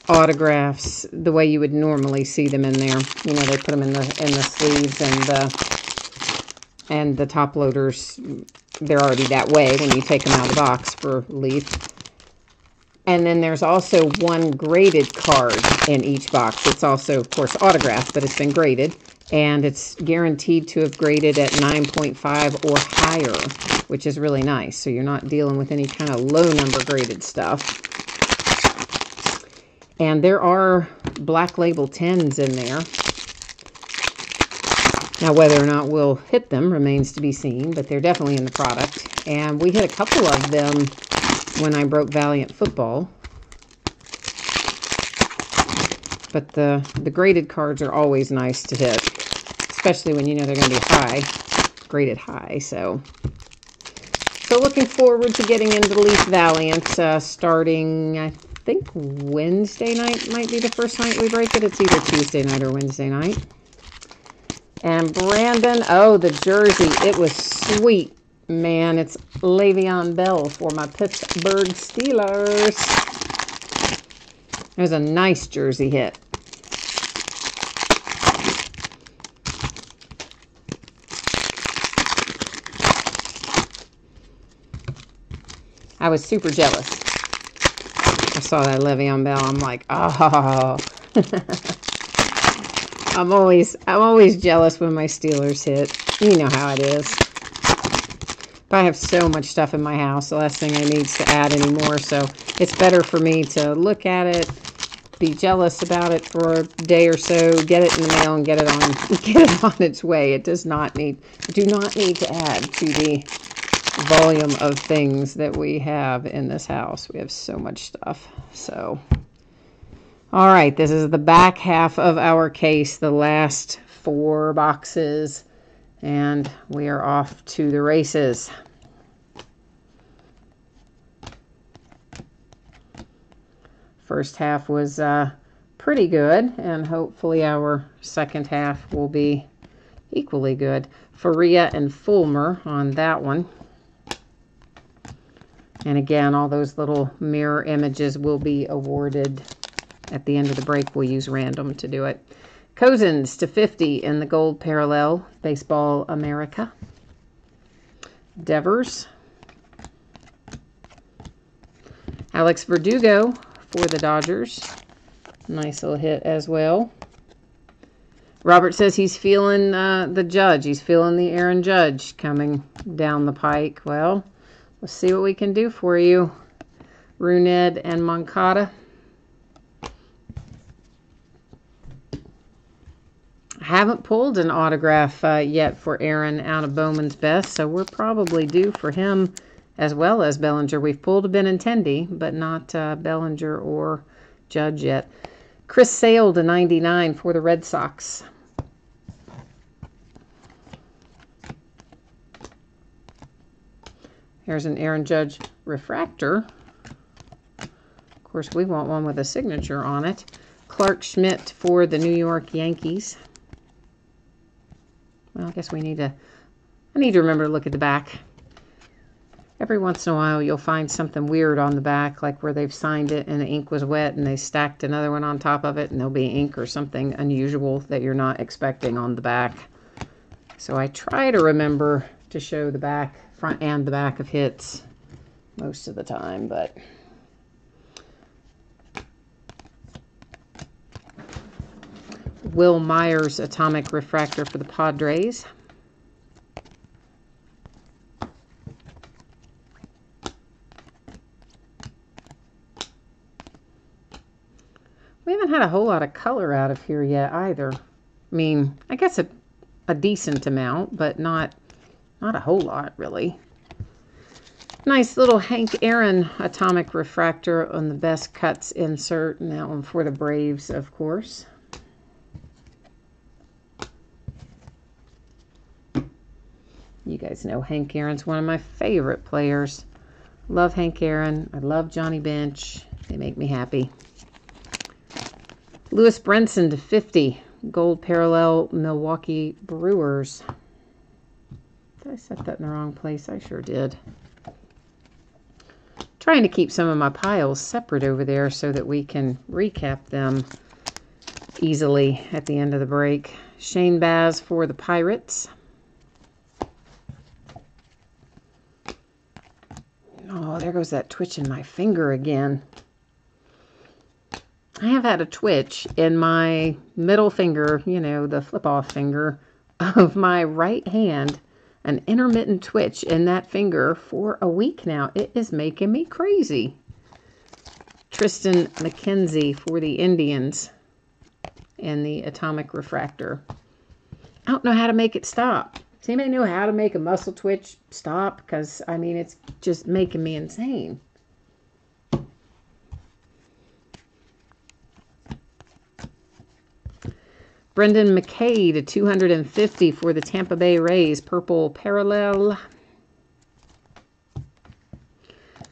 autographs the way you would normally see them in there. You know, they put them in the sleeves and the top loaders. They're already that way when you take them out of the box for Leaf. And then there's also 1 graded card in each box. It's also, of course, autographed, but it's been graded. And it's guaranteed to have graded at 9.5 or higher, which is really nice. So you're not dealing with any kind of low number graded stuff. And there are Black Label 10s in there. Now, whether or not we'll hit them remains to be seen, but they're definitely in the product. And we hit a couple of them when I broke Valiant Football. But the graded cards are always nice to hit, especially when you know they're going to be high, graded high. So looking forward to getting into the Leaf Valiant starting, I think, Wednesday night might be the first night we break it. It's either Tuesday night or Wednesday night. And Brandon, oh, the jersey, it was sweet, man. It's Le'Veon Bell for my Pittsburgh Steelers. It was a nice jersey hit. I was super jealous. I saw that Le'Veon Bell. I'm like, oh. I'm always jealous when my Steelers hit. You know how it is. But I have so much stuff in my house. The last thing I need is to add anymore. So it's better for me to look at it, be jealous about it for a day or so, get it in the mail, and get it on its way. It does not need. Do not need to add to the volume of things that we have in this house. We have so much stuff. So. All right, this is the back half of our case, the last 4 boxes, and we are off to the races. First half was pretty good, and hopefully our second half will be equally good. Faria and Fulmer on that one. And again, all those little mirror images will be awarded at the end of the break. We'll use random to do it. Cousins to 50 in the gold parallel, Baseball America. Devers. Alex Verdugo for the Dodgers. Nice little hit as well. Robert says he's feeling the Judge. He's feeling the Aaron Judge coming down the pike. Well, let's see what we can do for you. Runed and Moncada. Haven't pulled an autograph yet for Aaron out of Bowman's Best, so we're probably due for him as well as Bellinger. We've pulled a Benintendi, but not Bellinger or Judge yet. Chris Sale to 99 for the Red Sox. Here's an Aaron Judge refractor. Of course, we want one with a signature on it. Clark Schmidt for the New York Yankees. Well, I guess I need to remember to look at the back. Every once in a while, you'll find something weird on the back, like where they've signed it and the ink was wet and they stacked another one on top of it, and there'll be ink or something unusual that you're not expecting on the back. So I try to remember to show the back, front and the back of hits most of the time, but Will Myers Atomic Refractor for the Padres. We haven't had a whole lot of color out of here yet either. I mean, I guess a decent amount, but not a whole lot really. Nice little Hank Aaron Atomic Refractor on the Best Cuts insert, and that one for the Braves, of course. You guys know Hank Aaron's one of my favorite players. Love Hank Aaron. I love Johnny Bench. They make me happy. Lewis Brinson to 50. Gold parallel Milwaukee Brewers. Did I set that in the wrong place? I sure did. Trying to keep some of my piles separate over there so that we can recap them easily at the end of the break. Shane Baz for the Pirates. Oh, there goes that twitch in my finger again. I have had a twitch in my middle finger, you know, the flip-off finger of my right hand, an intermittent twitch in that finger for a week now. It is making me crazy. Tristan McKenzie for the Indians in the Atomic Refractor. I don't know how to make it stop. Does anybody know how to make a muscle twitch stop? Because, I mean, it's just making me insane. Brendan McKay to 250 for the Tampa Bay Rays. Purple parallel.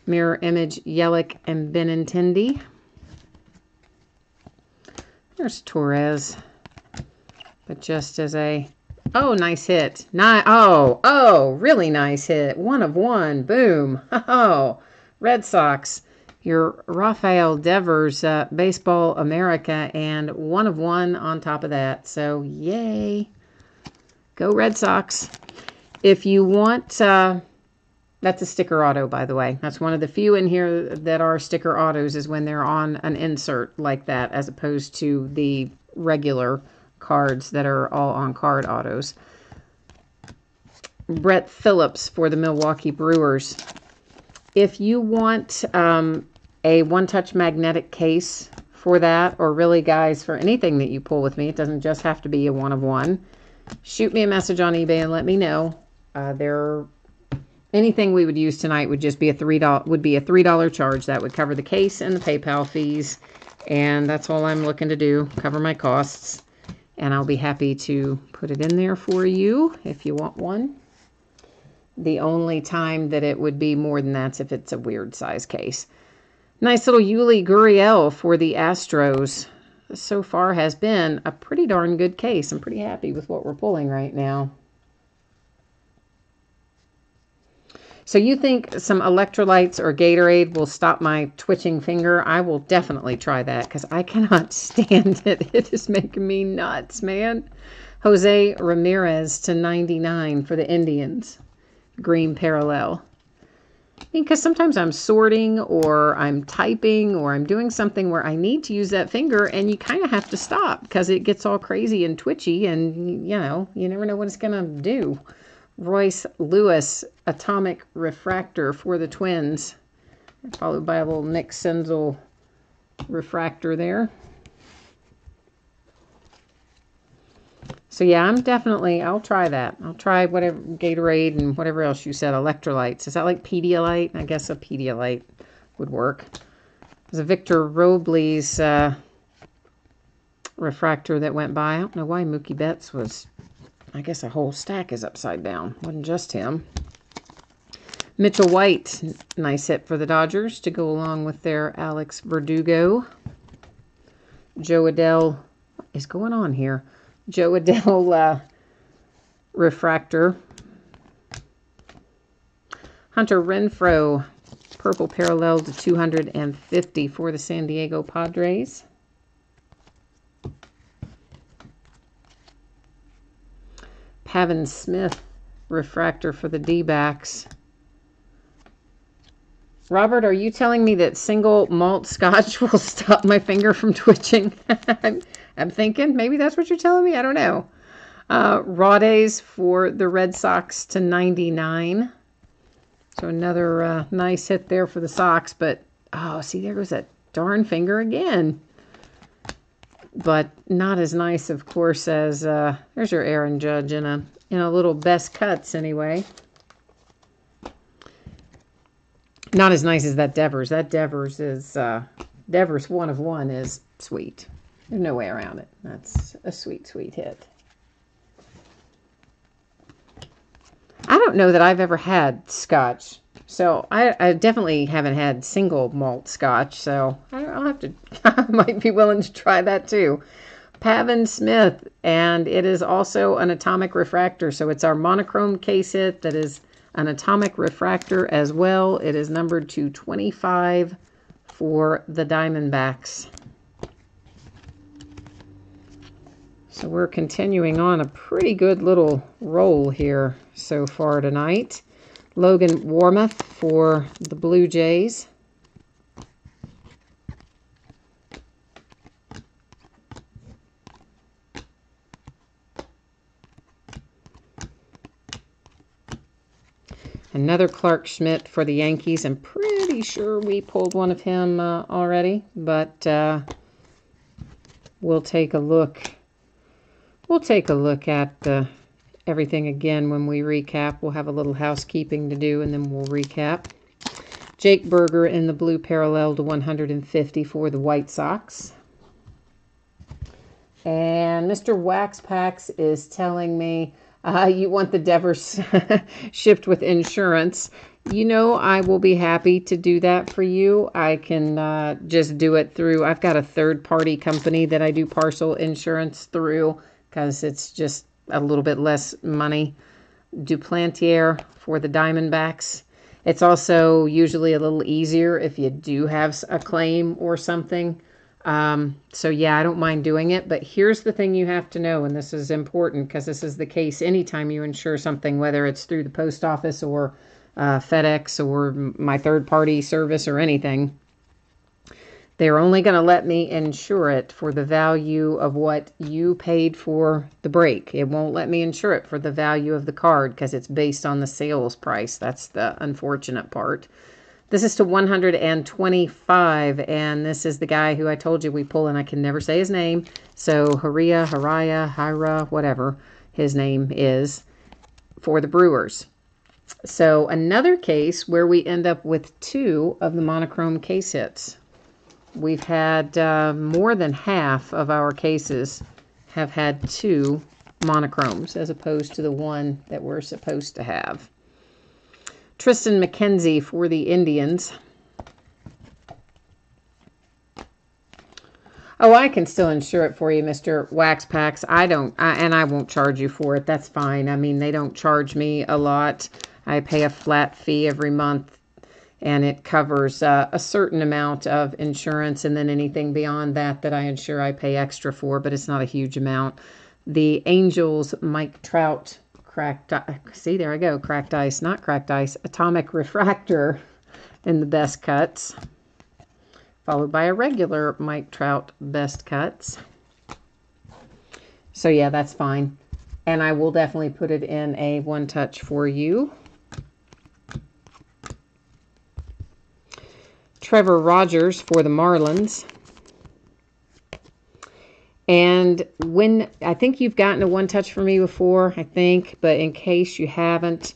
Mirror image, Yelich and Benintendi. There's Torres. But just as a... Oh, nice hit. Really nice hit. 1 of 1. Boom. Oh, Red Sox. Your Rafael Devers, Baseball America, and 1 of 1 on top of that. So, yay. Go Red Sox. If you want, that's a sticker auto, by the way. That's one of the few in here that are sticker autos, is when they're on an insert like that, as opposed to the regular cards that are all on card autos. Brett Phillips for the Milwaukee Brewers. If you want a one-touch magnetic case for that, or really, guys, for anything that you pull with me, it doesn't just have to be a 1 of 1. Shoot me a message on eBay and let me know. Anything we would use tonight would just be a $3 charge. That would cover the case and the PayPal fees, and that's all I'm looking to do, cover my costs. And I'll be happy to put it in there for you if you want one. The only time that it would be more than that's if it's a weird size case. Nice little Yuli Gurriel for the Astros. So far has been a pretty darn good case. I'm pretty happy with what we're pulling right now. So you think some electrolytes or Gatorade will stop my twitching finger? I will definitely try that because I cannot stand it. It is making me nuts, man. Jose Ramirez to 99 for the Indians. Green parallel. I mean, because sometimes I'm sorting or I'm typing or I'm doing something where I need to use that finger, and you kind of have to stop because it gets all crazy and twitchy, and, you know, you never know what it's going to do. Royce Lewis, Atomic Refractor for the Twins. Followed by a little Nick Senzel refractor there. So yeah, I'll try that. I'll try whatever, Gatorade and whatever else you said, electrolytes. Is that like Pedialyte? I guess a Pedialyte would work. There's a Victor Robles refractor that went by. I don't know why Mookie Betts was... I guess a whole stack is upside down. Wasn't just him. Mitchell White, nice hit for the Dodgers to go along with their Alex Verdugo. Joe Adell, what is going on here? Joe Adell refractor. Hunter Renfroe, purple parallel to 250 for the San Diego Padres. Pavin Smith refractor for the D-backs. Robert, are you telling me that single malt scotch will stop my finger from twitching? I'm thinking maybe that's what you're telling me. I don't know. Rades for the Red Sox to 99. So another nice hit there for the Sox. But, oh, see, there goes that darn finger again. But not as nice, of course, as there's your Aaron Judge in a little best cuts anyway. Not as nice as that Devers. That Devers is Devers 1 of 1 is sweet. There's no way around it. That's a sweet, sweet hit. I don't know that I've ever had scotch. So I definitely haven't had single malt scotch, so I'll have to, I might be willing to try that too. Pavin Smith, and it is also an atomic refractor. So it's our monochrome case hit that is an atomic refractor as well. It is numbered to 25 for the Diamondbacks. So we're continuing on a pretty good little roll here so far tonight. Logan Warmoth for the Blue Jays. Another Clark Schmidt for the Yankees. I'm pretty sure we pulled one of him already, but we'll take a look. We'll take a look at everything again when we recap. We'll have a little housekeeping to do, and then we'll recap. Jake Burger in the blue parallel to 150 for the White Sox. And Mr. Wax Packs is telling me you want the Devers shipped with insurance. You know, I will be happy to do that for you. I can just do it through, I've got a third-party company that I do parcel insurance through because it's just a little bit less money. Duplantier for the Diamondbacks. It's also usually a little easier if you do have a claim or something. So yeah, I don't mind doing it, but here's the thing you have to know, and this is important because this is the case anytime you insure something, whether it's through the post office or FedEx or my third-party service or anything. They're only going to let me insure it for the value of what you paid for the break. It won't let me insure it for the value of the card because it's based on the sales price. That's the unfortunate part. This is to 125, and this is the guy who I told you we pull, and I can never say his name. So Hira, whatever his name is, for the Brewers. So another case where we end up with 2 of the monochrome case hits. We've had more than half of our cases have had 2 monochromes as opposed to the 1 that we're supposed to have. Tristan McKenzie for the Indians. Oh, I can still insure it for you, Mr. Wax Packs. And I won't charge you for it. That's fine. I mean, they don't charge me a lot. I pay a flat fee every month, and it covers a certain amount of insurance, and then anything beyond that I insure, I pay extra for, but it's not a huge amount. The Angels, Mike Trout, cracked ice, not cracked ice, atomic refractor in the best cuts, followed by a regular Mike Trout best cuts. So yeah, that's fine. And I will definitely put it in a one touch for you. Trevor Rogers for the Marlins. And when, I think you've gotten a one touch for me before, I think, but in case you haven't,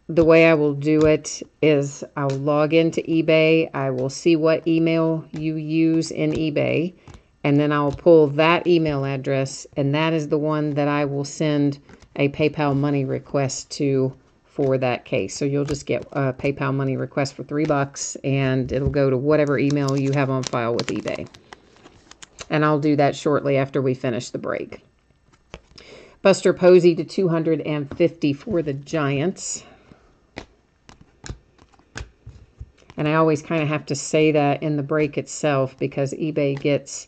the way I will do it is I'll log into eBay. I will see what email you use in eBay, and then I'll pull that email address, and that is the one that I will send a PayPal money request to for that case. So you'll just get a PayPal money request for $3, and it'll go to whatever email you have on file with eBay. And I'll do that shortly after we finish the break. Buster Posey to 250 for the Giants. And I always kind of have to say that in the break itself because eBay gets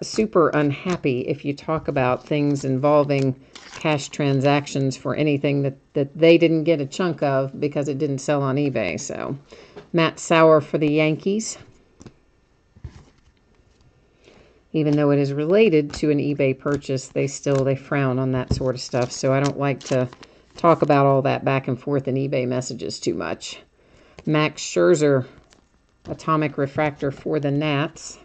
super unhappy if you talk about things involving cash transactions for anything that they didn't get a chunk of because it didn't sell on eBay. So Matt Sauer for the Yankees. Even though it is related to an eBay purchase, they frown on that sort of stuff. So I don't like to talk about all that back and forth in eBay messages too much. Max Scherzer, atomic refractor for the Nats.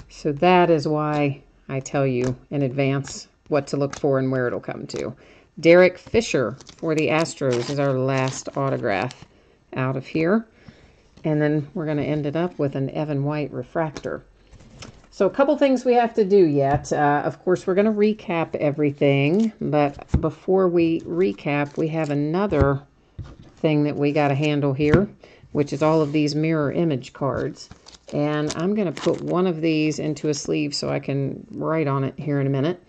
So that is why I tell you in advance what to look for and where it'll come to. Derek Fisher for the Astros is our last autograph out of here. And then we're going to end it up with an Evan White refractor. So a couple things we have to do yet. Of course, we're going to recap everything. But before we recap, we have another thing that we got to handle here, which is all of these mirror image cards. And I'm going to put one of these into a sleeve so I can write on it here in a minute.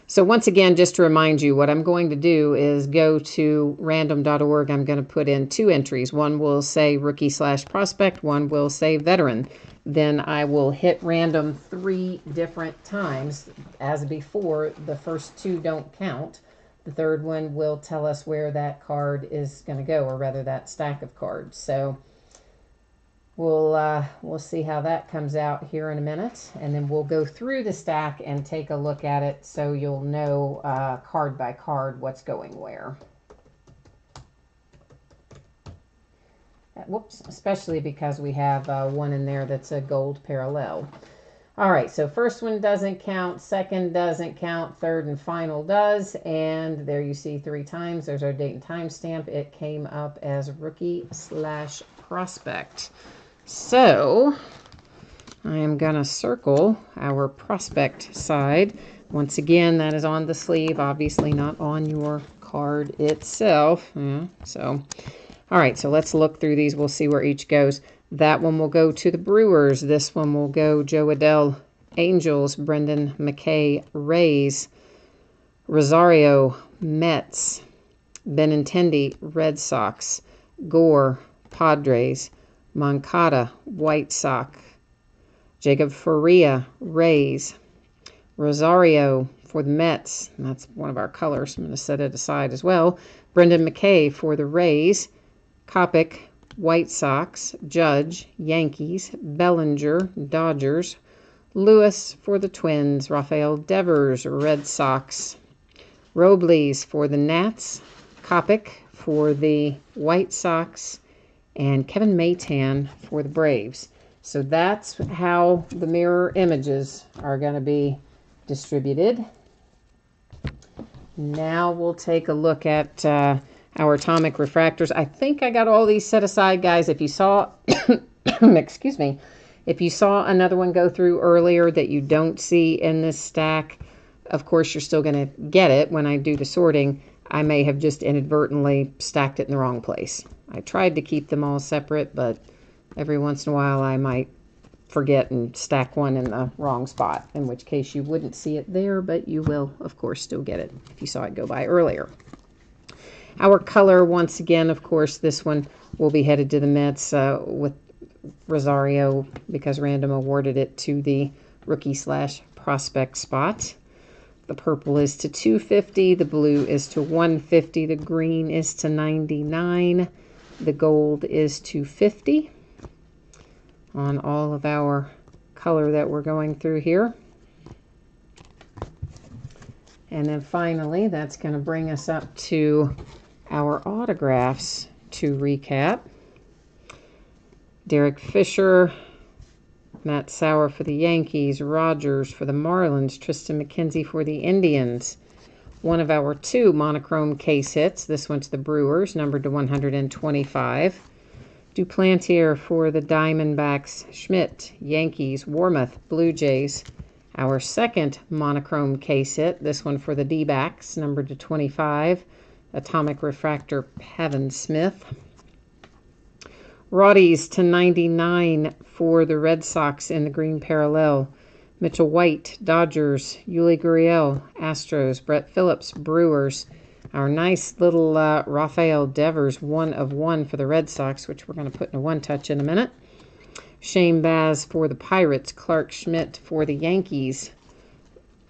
So once again, just to remind you, what I'm going to do is go to random.org. I'm going to put in 2 entries. One will say rookie/prospect. One will say veteran. Then I will hit random 3 different times. As before, the first 2 don't count. The third one will tell us where that card is going to go, or rather that stack of cards. So we'll see how that comes out here in a minute, and then we'll go through the stack and take a look at it so you'll know card by card what's going where. Whoops, especially because we have one in there that's a gold parallel. All right, so first one doesn't count, second doesn't count, third and final does, and there you see 3 times. There's our date and time stamp. It came up as rookie/prospect. So I am going to circle our prospect side. Once again, that is on the sleeve, obviously not on your card itself. So, all right, so let's look through these. We'll see where each goes. That one will go to the Brewers. This one will go Joe Adell, Angels, Brendan McKay, Rays, Rosario, Mets, Benintendi, Red Sox, Gore, Padres, Moncada, White Sox, Jacob Faria, Rays, Rosario for the Mets. That's one of our colors. I'm going to set it aside as well. Brendan McKay for the Rays, Kopech, White Sox, Judge, Yankees, Bellinger, Dodgers, Lewis for the Twins, Rafael Devers, Red Sox, Robles for the Nats, Kopech for the White Sox, and Kevin Maytan for the Braves. So that's how the mirror images are going to be distributed. Now we'll take a look at our atomic refractors. I think I got all these set aside, guys. If you saw, excuse me, if you saw another one go through earlier that you don't see in this stack, of course you're still going to get it when I do the sorting. I may have just inadvertently stacked it in the wrong place. I tried to keep them all separate, but every once in a while I might forget and stack one in the wrong spot, in which case you wouldn't see it there, but you will, of course, still get it if you saw it go by earlier. Our color, once again, of course, this one will be headed to the Mets with Rosario because Random awarded it to the rookie/prospect spot. The purple is to 250, the blue is to 150, the green is to 99, the gold is to 50 on all of our color that we're going through here. And then finally, that's going to bring us up to our autographs to recap. Derek Fisher, Matt Sauer for the Yankees, Rogers for the Marlins, Tristan McKenzie for the Indians. One of our 2 monochrome case hits. This one to the Brewers, numbered to 125. Duplantier for the Diamondbacks, Schmidt, Yankees, Warmoth, Blue Jays. Our second monochrome case hit, this one for the D-backs, numbered to 25. Atomic Refractor, Pavin Smith. Roddy's to 99 for the Red Sox in the green parallel. Mitchell White, Dodgers. Yuli Gurriel, Astros. Brett Phillips, Brewers. Our nice little Rafael Devers 1 of 1 for the Red Sox, which we're going to put in a one-touch in a minute. Shane Baz for the Pirates. Clark Schmidt for the Yankees.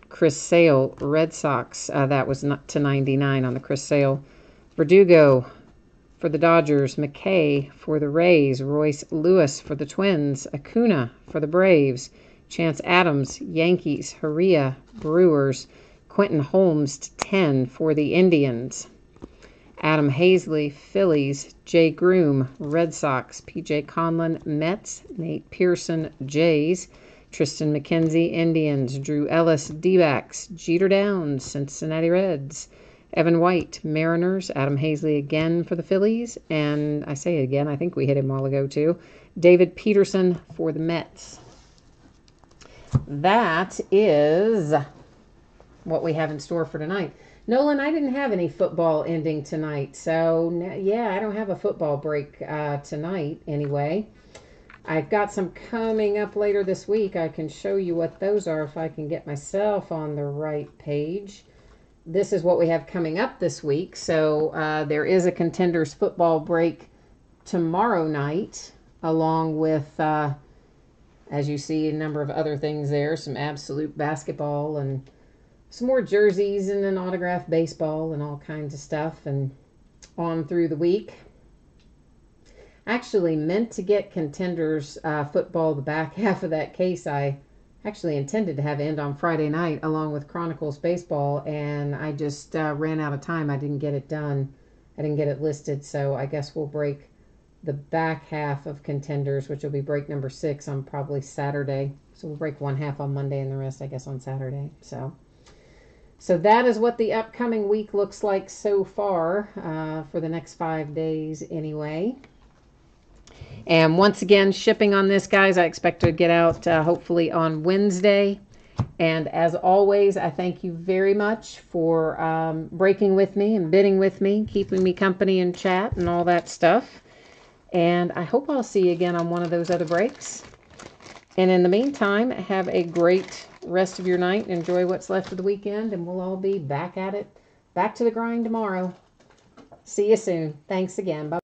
Chris Sale, Red Sox. That was not to 99 on the Chris Sale. Verdugo for the Dodgers. McKay for the Rays. Royce Lewis for the Twins. Acuna for the Braves. Chance Adams, Yankees. Heria, Brewers. Quentin Holmes to 10 for the Indians. Adam Hazley, Phillies. Jay Groom, Red Sox. P.J. Conlon, Mets. Nate Pearson, Jays. Tristan McKenzie, Indians. Drew Ellis, D-backs. Jeter Downs, Cincinnati Reds. Evan White, Mariners. Adam Hazley again for the Phillies. And I say it again, I think we hit him a while ago too. David Peterson for the Mets. That is what we have in store for tonight. Nolan, I didn't have any football ending tonight. So, yeah, I don't have a football break tonight anyway. I've got some coming up later this week. I can show you what those are if I can get myself on the right page. This is what we have coming up this week. So there is a Contenders football break tomorrow night, along with, as you see, a number of other things there. Some Absolute basketball and some more jerseys and an autographed baseball and all kinds of stuff. And on through the week. Actually meant to get Contenders football, the back half of that case. I actually intended to have end on Friday night along with Chronicles baseball, and I just ran out of time. I didn't get it done. I didn't get it listed, so I guess we'll break the back half of Contenders, which will be break number 6 on probably Saturday. So we'll break one half on Monday and the rest, I guess, on Saturday. So that is what the upcoming week looks like so far for the next 5 days anyway. And once again, shipping on this, guys, I expect to get out hopefully on Wednesday. And as always, I thank you very much for breaking with me and bidding with me, keeping me company in chat and all that stuff. And I hope I'll see you again on one of those other breaks. And in the meantime, have a great rest of your night. Enjoy what's left of the weekend, and we'll all be back at it, back to the grind tomorrow. See you soon. Thanks again. Bye.